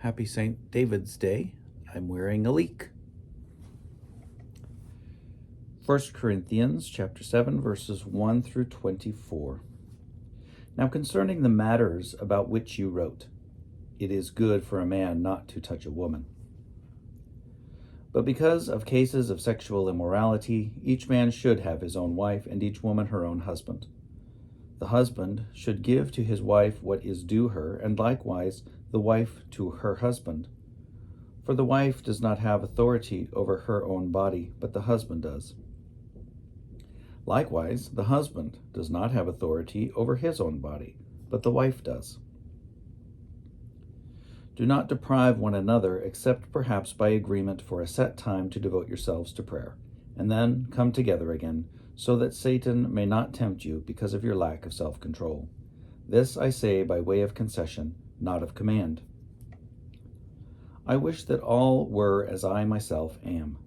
Happy St. David's Day. I'm wearing a leek. 1 Corinthians chapter 7, verses 1 through 24. Now concerning the matters about which you wrote, it is good for a man not to touch a woman. But because of cases of sexual immorality, each man should have his own wife, and each woman her own husband. The husband should give to his wife what is due her, and likewise the wife to her husband. For the wife does not have authority over her own body, but the husband does. Likewise, the husband does not have authority over his own body, but the wife does. Do not deprive one another, except perhaps by agreement for a set time to devote yourselves to prayer, and then come together again, so that Satan may not tempt you because of your lack of self-control. This I say by way of concession, not of command. I wish that all were as I myself am.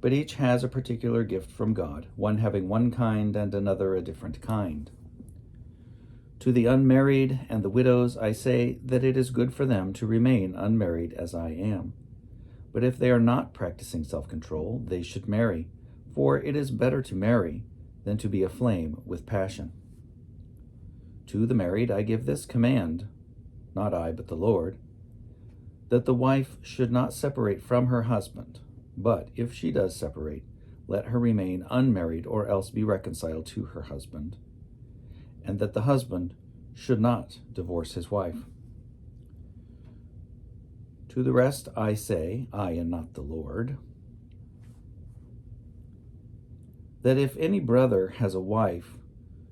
But each has a particular gift from God, one having one kind and another a different kind. To the unmarried and the widows I say that it is good for them to remain unmarried as I am. But if they are not practicing self-control, they should marry, for it is better to marry than to be aflame with passion. To the married I give this command, not I but the Lord, that the wife should not separate from her husband, but if she does separate, let her remain unmarried or else be reconciled to her husband, and that the husband should not divorce his wife. To the rest I say, I and not the Lord, that if any brother has a wife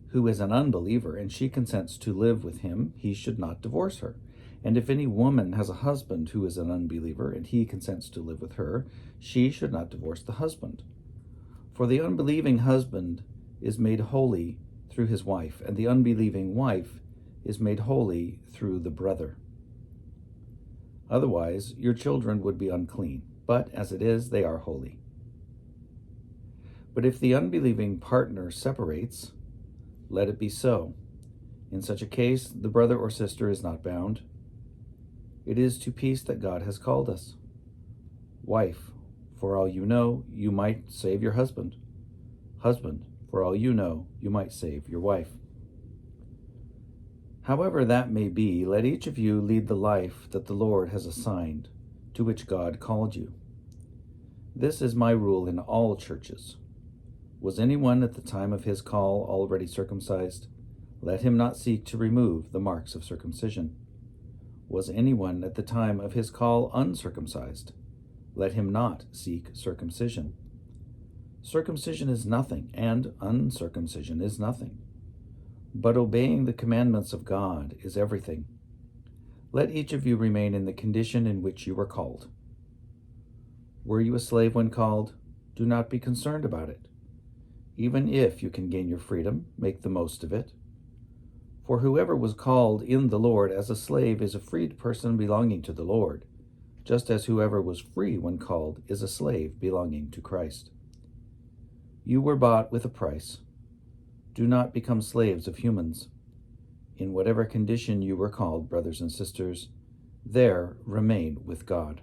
who is an unbeliever and she consents to live with him, he should not divorce her. And if any woman has a husband who is an unbeliever and he consents to live with her, she should not divorce the husband. For the unbelieving husband is made holy through his wife, and the unbelieving wife is made holy through the brother. Otherwise, your children would be unclean, but as it is, they are holy. But if the unbelieving partner separates, let it be so. In such a case, the brother or sister is not bound. It is to peace that God has called us. Wife, for all you know, you might save your husband. Husband, for all you know, you might save your wife. However that may be, let each of you lead the life that the Lord has assigned, to which God called you. This is my rule in all churches. Was anyone at the time of his call already circumcised? Let him not seek to remove the marks of circumcision. Was anyone at the time of his call uncircumcised? Let him not seek circumcision. Circumcision is nothing, and uncircumcision is nothing. But obeying the commandments of God is everything. Let each of you remain in the condition in which you were called. Were you a slave when called? Do not be concerned about it. Even if you can gain your freedom, make the most of it. For whoever was called in the Lord as a slave is a freed person belonging to the Lord, just as whoever was free when called is a slave belonging to Christ. You were bought with a price. Do not become slaves of humans. In whatever condition you were called, brothers and sisters, there remain with God.